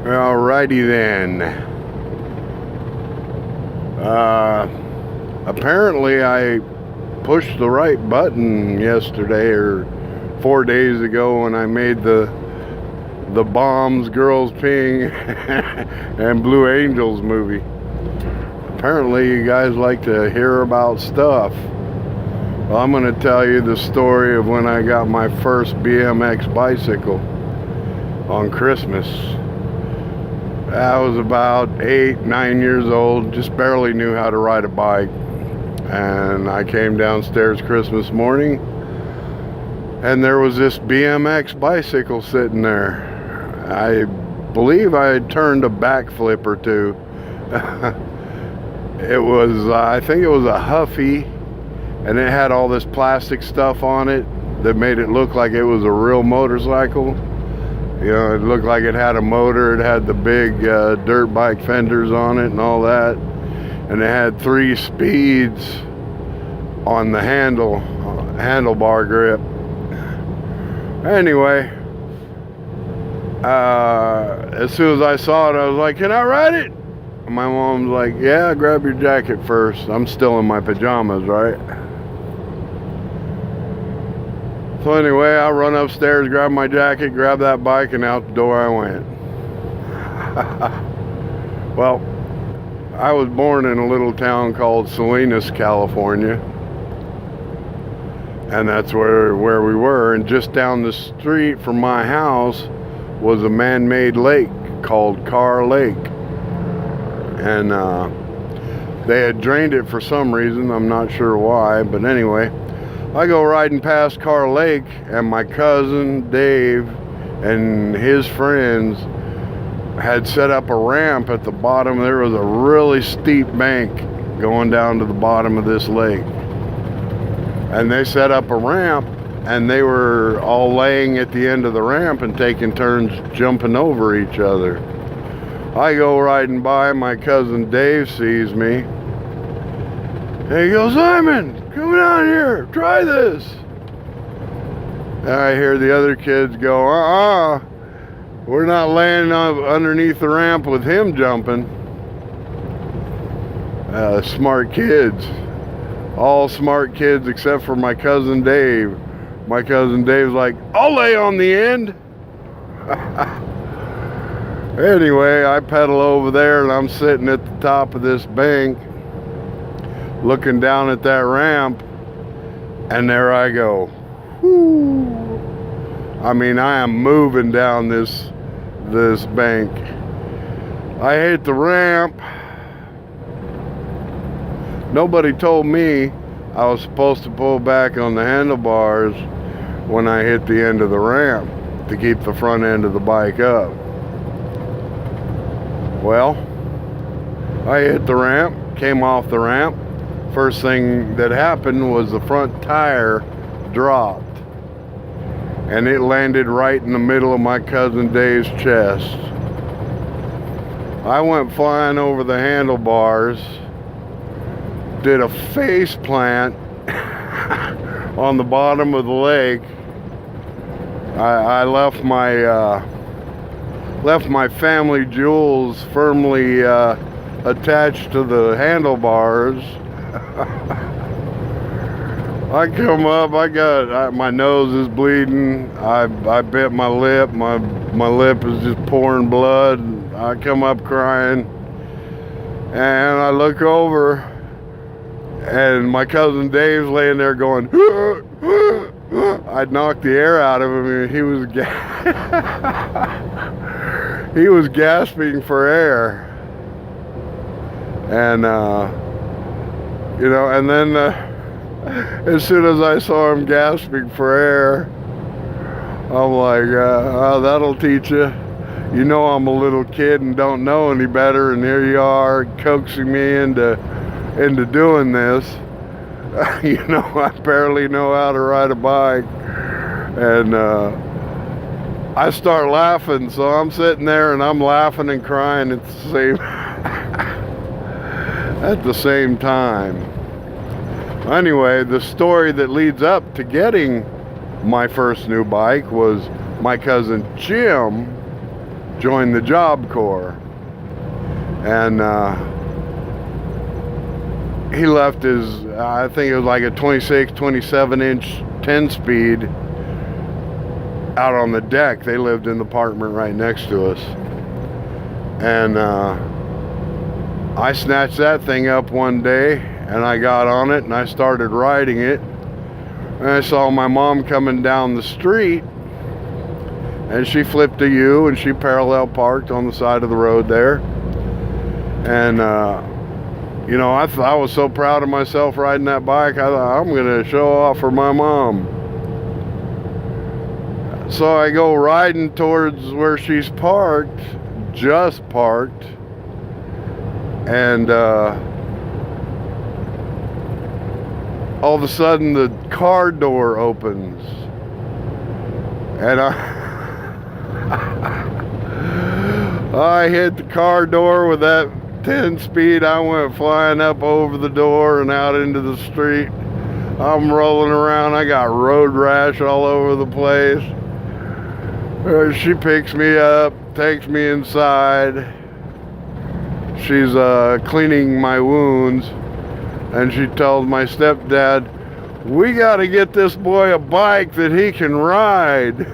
Alrighty then. Apparently I pushed the right button yesterday or 4 days ago when I made the Bombs, Girls Peeing and Blue Angels movie. Apparently you guys like to hear about stuff. Well, I'm going to tell you the story of when I got my first BMX bicycle on Christmas. I was about 8-9 years old, just barely knew how to ride a bike. And I came downstairs Christmas morning, and there was this BMX bicycle sitting there. I believe I had turned a backflip or two. It was, I think it was a Huffy, and it had all this plastic stuff on it that made it look like it was a real motorcycle. You know, it looked like it had a motor. It had the big dirt bike fenders on it and all that. And it had 3 speeds on the handlebar grip. Anyway, as soon as I saw it, I was like, "Can I ride it?" And my mom's like, "Yeah, grab your jacket first." I'm still in my pajamas, right? So anyway, I run upstairs, grab my jacket, grab that bike, and out the door I went. Well, I was born in a little town called Salinas, California. And that's where we were. And just down the street from my house was a man-made lake called Carr Lake. And they had drained it for some reason. I'm not sure why. But anyway, I go riding past Carr Lake, and my cousin Dave and his friends had set up a ramp at the bottom. There was a really steep bank going down to the bottom of this lake. And they set up a ramp, and they were all laying at the end of the ramp and taking turns jumping over each other. I go riding by, my cousin Dave sees me. And he goes, "Simon, come down here, try this." And I hear the other kids go, "We're not laying underneath the ramp with him jumping." Smart kids. All smart kids except for my cousin Dave. My cousin Dave's like, "I'll lay on the end." Anyway, I pedal over there, and I'm sitting at the top of this bank looking down at that ramp, and there I go. Whoo. I mean, I am moving down this bank. I hit the ramp. Nobody told me I was supposed to pull back on the handlebars when I hit the end of the ramp to keep the front end of the bike up. Well, I hit the ramp, came off the ramp. First thing that happened was the front tire dropped, and it landed right in the middle of my cousin Dave's chest. I went flying over the handlebars, did a face plant on the bottom of the lake. I left my family jewels firmly attached to the handlebars. I come up, my nose is bleeding. I bit my lip. My lip is just pouring blood. I come up crying, and I look over, and my cousin Dave's laying there going, I'd knocked the air out of him, and he was he was gasping for air. And you know, and then as soon as I saw him gasping for air, I'm like, oh, that'll teach you. You know, I'm a little kid and don't know any better, and here you are coaxing me into doing this. You know, I barely know how to ride a bike. And I start laughing, so I'm sitting there and I'm laughing and crying at the same time. Anyway, the story that leads up to getting my first new bike was my cousin Jim join the Job Corps. And he left his, I think it was like a 26, 27 inch 10-speed out on the deck. They lived in the apartment right next to us. And I snatched that thing up one day and I got on it and I started riding it. And I saw my mom coming down the street and she flipped a U and she parallel parked on the side of the road there. And you know, I was so proud of myself riding that bike. I thought, I'm gonna show off for my mom. So I go riding towards where she's parked, just parked, and all of a sudden the car door opens, and I hit the car door with that 10 speed. I went flying up over the door and out into the street. I'm rolling around. I got road rash all over the place. She picks me up, takes me inside. She's cleaning my wounds, and she tells my stepdad, we got to get this boy a bike that he can ride.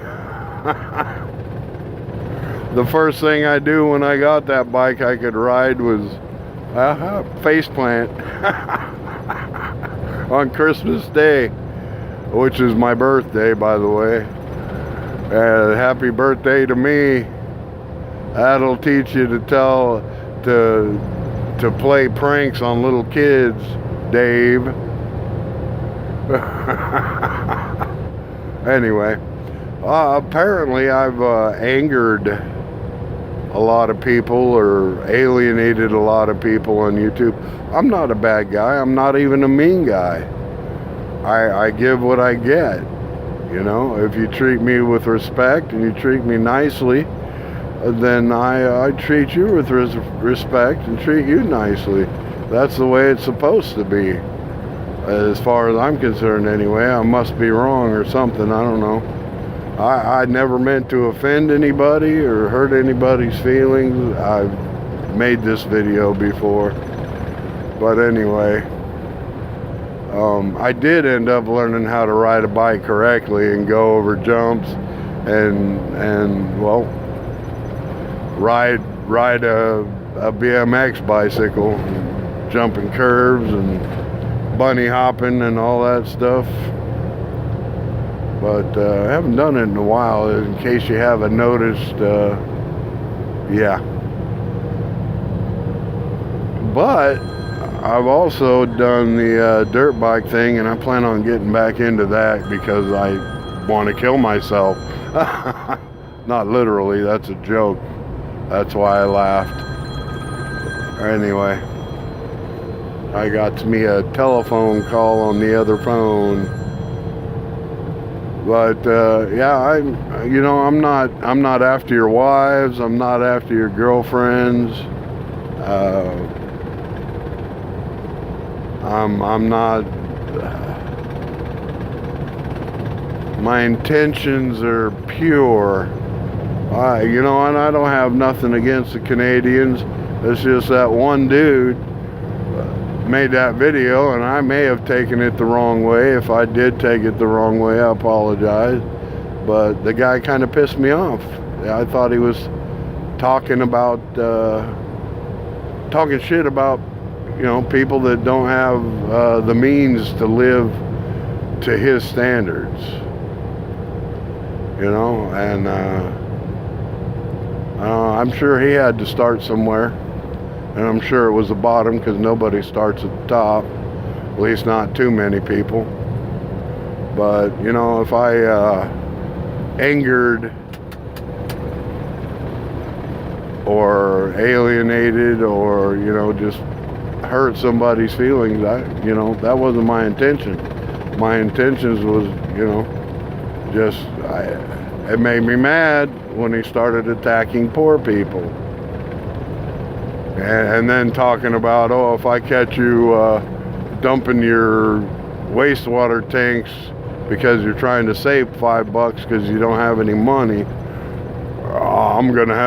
The first thing I do when I got that bike I could ride was faceplant on Christmas Day, which is my birthday, by the way. Happy birthday to me. That'll teach you to play pranks on little kids, Dave. Anyway, apparently I've angered a lot of people or alienated a lot of people on YouTube. I'm not a bad guy. I'm not even a mean guy. I give what I get. You know, if you treat me with respect and you treat me nicely, then I treat you with respect and treat you nicely. That's the way it's supposed to be. As far as I'm concerned anyway. I must be wrong or something, I don't know. I never meant to offend anybody or hurt anybody's feelings. I've made this video before. But anyway, I did end up learning how to ride a bike correctly and go over jumps and well, ride a BMX bicycle, jumping curves and bunny hopping and all that stuff. But I haven't done it in a while, in case you haven't noticed. Yeah. But I've also done the dirt bike thing, and I plan on getting back into that because I want to kill myself. Not literally, that's a joke. That's why I laughed. Anyway, I got me a telephone call on the other phone. But yeah, I'm not after your wives. I'm not after your girlfriends. I'm not. My intentions are pure. And I don't have nothing against the Canadians. It's just that one dude made that video, and I may have taken it the wrong way. If I did take it the wrong way, I apologize. But the guy kind of pissed me off. I thought he was talking shit about, people that don't have the means to live to his standards. And I'm sure he had to start somewhere. And I'm sure it was the bottom, because nobody starts at the top. At least not too many people. But, if I angered or alienated or, just hurt somebody's feelings, that wasn't my intention. My intentions was, it made me mad when he started attacking poor people. And then talking about, if I catch you dumping your wastewater tanks because you're trying to save $5 because you don't have any money, I'm gonna have